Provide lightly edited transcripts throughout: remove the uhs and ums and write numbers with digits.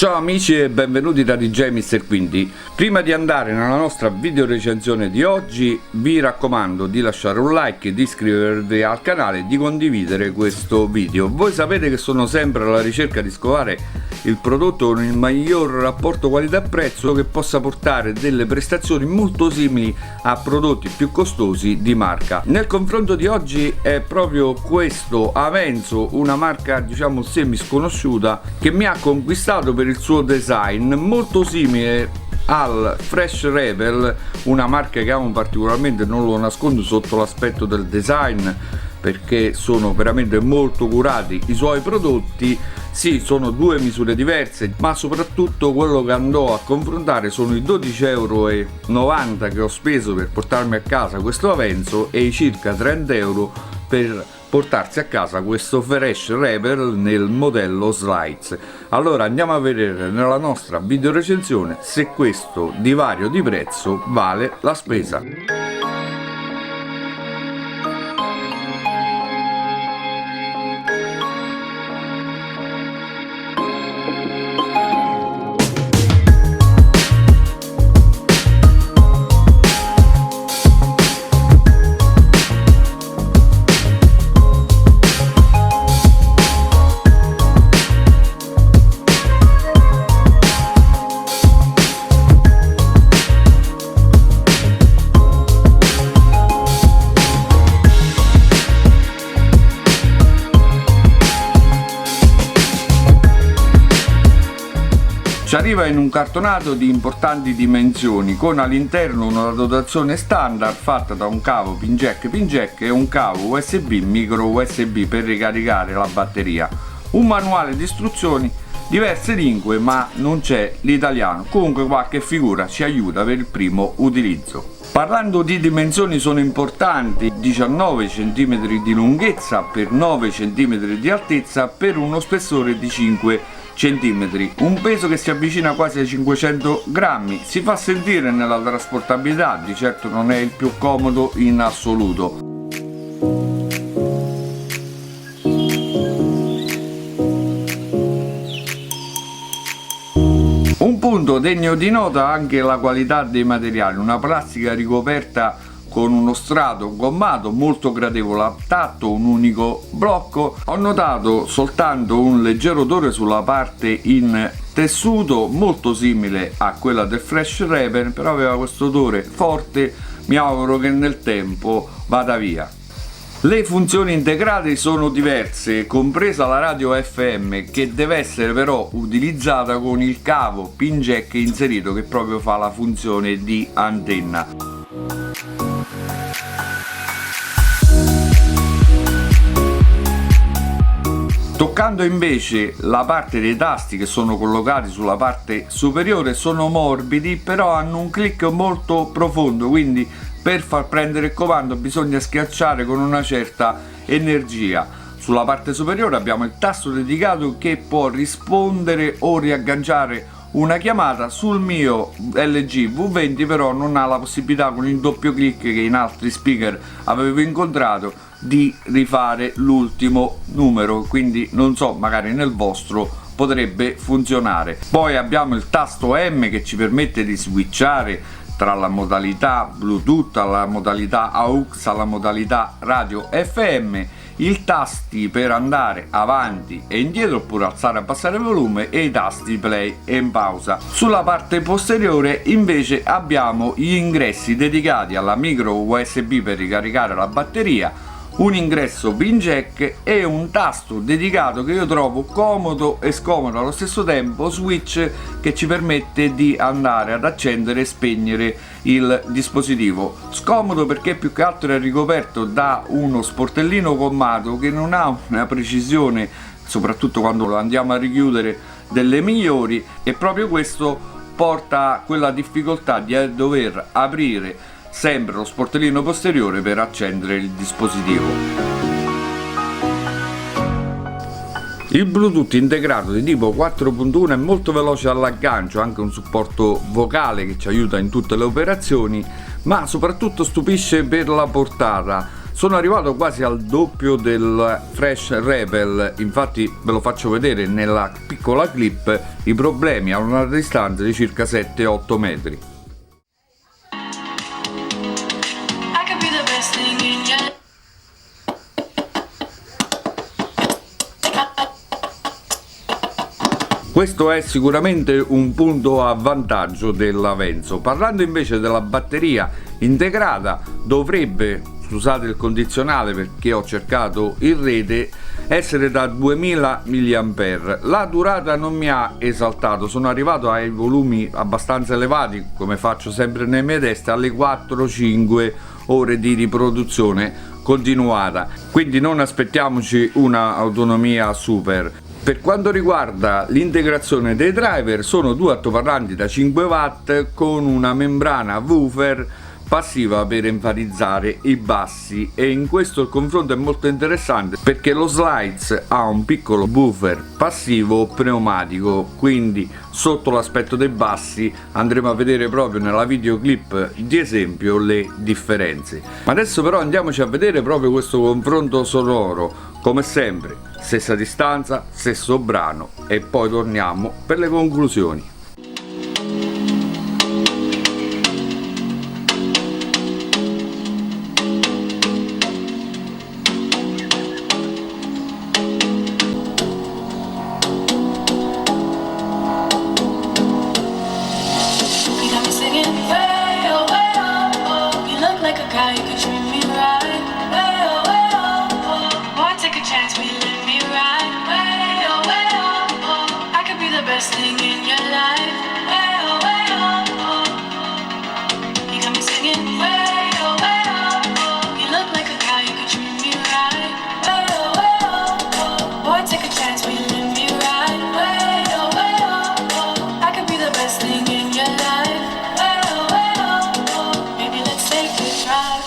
Ciao amici e benvenuti da DJ Mr. Quindy. Prima di andare nella nostra video recensione di oggi vi raccomando di lasciare un like, di iscrivervi al canale e di condividere questo video. Voi sapete che sono sempre alla ricerca di scovare il prodotto con il miglior rapporto qualità-prezzo che possa portare delle prestazioni molto simili a prodotti più costosi di marca. Nel confronto di oggi è proprio questo Avenzo, una marca diciamo semi sconosciuta, che mi ha conquistato per il suo design molto simile al Fresh Rebel, una marca che amo particolarmente, non lo nascondo, sotto l'aspetto del design, perché sono veramente molto curati i suoi prodotti. Sì, sono due misure diverse, ma soprattutto quello che andò a confrontare sono i 12,90 € che ho speso per portarmi a casa questo Avenzo e i circa 30 € per portarsi a casa questo Fresh Rebel nel modello Slides. Allora andiamo a vedere nella nostra video recensione se questo divario di prezzo vale la spesa. Ci arriva in un cartonato di importanti dimensioni, con all'interno una dotazione standard fatta da un cavo pin jack e un cavo USB micro USB per ricaricare la batteria, un manuale di istruzioni, diverse lingue ma non c'è l'italiano, comunque qualche figura ci aiuta per il primo utilizzo. Parlando di dimensioni, sono importanti: 19 cm di lunghezza per 9 cm di altezza per uno spessore di 5 cm, un peso che si avvicina quasi ai 500 grammi, si fa sentire nella trasportabilità, di certo non è il più comodo in assoluto. Un punto degno di nota anche la qualità dei materiali, una plastica ricoperta con uno strato gommato molto gradevole a tatto, un unico blocco. Ho notato soltanto un leggero odore sulla parte in tessuto molto simile a quella del Fresh Rebel, però aveva questo odore forte, mi auguro che nel tempo vada via. Le funzioni integrate sono diverse, compresa la radio FM, che deve essere però utilizzata con il cavo pin jack inserito, che proprio fa la funzione di antenna. Toccando invece la parte dei tasti, che sono collocati sulla parte superiore, sono morbidi però hanno un click molto profondo, quindi per far prendere il comando bisogna schiacciare con una certa energia. Sulla parte superiore abbiamo il tasto dedicato che può rispondere o riagganciare una chiamata. Sul mio LG V20 però non ha la possibilità, con il doppio clic che in altri speaker avevo incontrato, di rifare l'ultimo numero, quindi non so, magari nel vostro potrebbe funzionare. Poi abbiamo il tasto M che ci permette di switchare tra la modalità Bluetooth, la modalità AUX, la modalità radio FM, i tasti per andare avanti e indietro oppure alzare e abbassare il volume e i tasti play e pausa. Sulla parte posteriore invece abbiamo gli ingressi dedicati alla micro USB per ricaricare la batteria, un ingresso pin jack e un tasto dedicato che io trovo comodo e scomodo allo stesso tempo, switch, che ci permette di andare ad accendere e spegnere il dispositivo. Scomodo perché più che altro è ricoperto da uno sportellino gommato che non ha una precisione, soprattutto quando lo andiamo a richiudere, delle migliori, e proprio questo porta a quella difficoltà di dover aprire sempre lo sportellino posteriore per accendere il dispositivo. Il Bluetooth integrato di tipo 4.1 è molto veloce all'aggancio, anche un supporto vocale che ci aiuta in tutte le operazioni, ma soprattutto stupisce per la portata. Sono arrivato quasi al doppio del Fresh Rebel, infatti ve lo faccio vedere nella piccola clip, i problemi a una distanza di circa 7-8 metri. Questo è sicuramente un punto a vantaggio dell'Avenzo. Parlando invece della batteria integrata, dovrebbe, scusate il condizionale perché ho cercato in rete, essere da 2000 mAh. La durata non mi ha esaltato, sono arrivato ai volumi abbastanza elevati, come faccio sempre nei miei test, alle 4-5 ore di riproduzione continuata, quindi non aspettiamoci una autonomia super. Per quanto riguarda l'integrazione dei driver, sono due altoparlanti da 5 watt con una membrana woofer passiva per enfatizzare i bassi, e in questo il confronto è molto interessante perché lo Slides ha un piccolo woofer passivo pneumatico, quindi sotto l'aspetto dei bassi andremo a vedere proprio nella videoclip di esempio le differenze. Ma adesso però andiamoci a vedere proprio questo confronto sonoro, come sempre stessa distanza, stesso brano, e poi torniamo per le conclusioni.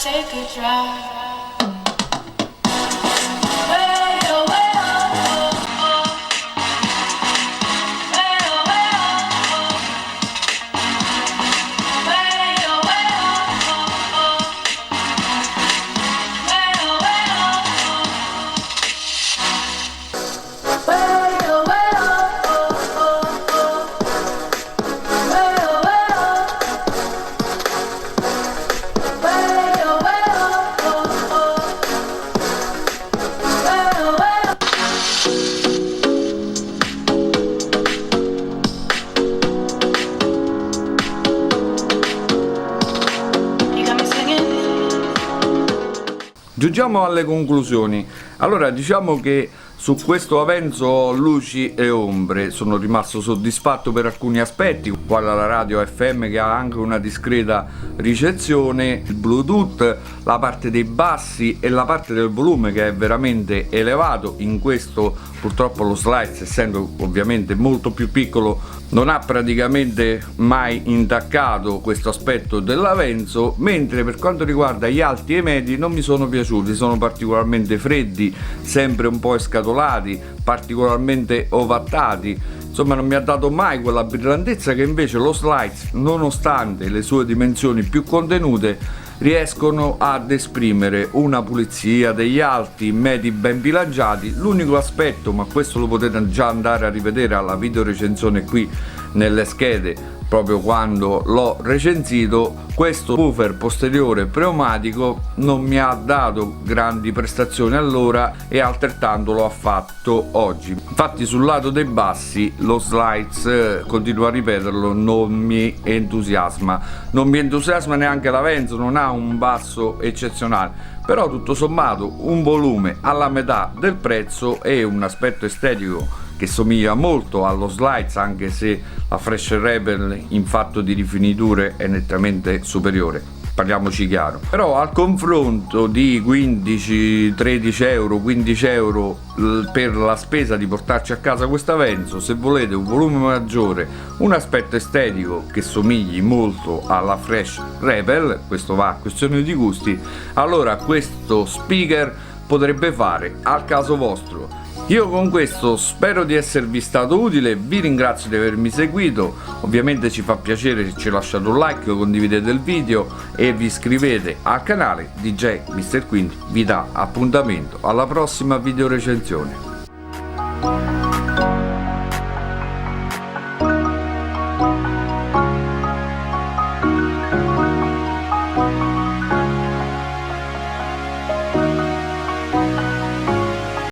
Take a drive. Giungiamo alle conclusioni. Allora, diciamo che su questo Avenzo luci e ombre, sono rimasto soddisfatto per alcuni aspetti, quale la radio FM che ha anche una discreta ricezione, il Bluetooth, la parte dei bassi e la parte del volume che è veramente elevato. In questo purtroppo lo Slides, essendo ovviamente molto più piccolo, non ha praticamente mai intaccato questo aspetto dell'Avenzo, mentre per quanto riguarda gli alti e i medi non mi sono piaciuti, sono particolarmente freddi, sempre un po' escatolati, particolarmente ovattati, insomma non mi ha dato mai quella brillantezza che invece lo Slides, nonostante le sue dimensioni più contenute, riescono ad esprimere una pulizia degli alti, medi ben bilanciati. L'unico aspetto, ma questo lo potete già andare a rivedere alla video recensione qui nelle schede, proprio quando l'ho recensito, questo woofer posteriore pneumatico non mi ha dato grandi prestazioni allora, e altrettanto lo ha fatto oggi. Infatti sul lato dei bassi lo Slides, continuo a ripeterlo, non mi entusiasma neanche l'Avenzo, non ha un basso eccezionale, però tutto sommato un volume alla metà del prezzo e un aspetto estetico che somiglia molto allo Slides, anche se la Fresh Rebel in fatto di rifiniture è nettamente superiore, parliamoci chiaro. Però al confronto di 15-13 euro, 15 euro per la spesa di portarci a casa questo Avenzo, se volete un volume maggiore, un aspetto estetico che somigli molto alla Fresh Rebel, questo va a questione di gusti, allora questo speaker potrebbe fare al caso vostro. Io con questo spero di esservi stato utile, vi ringrazio di avermi seguito, ovviamente ci fa piacere se ci lasciate un like, condividete il video e vi iscrivete al canale. DJ Mr. Quinto vi dà appuntamento alla prossima video recensione.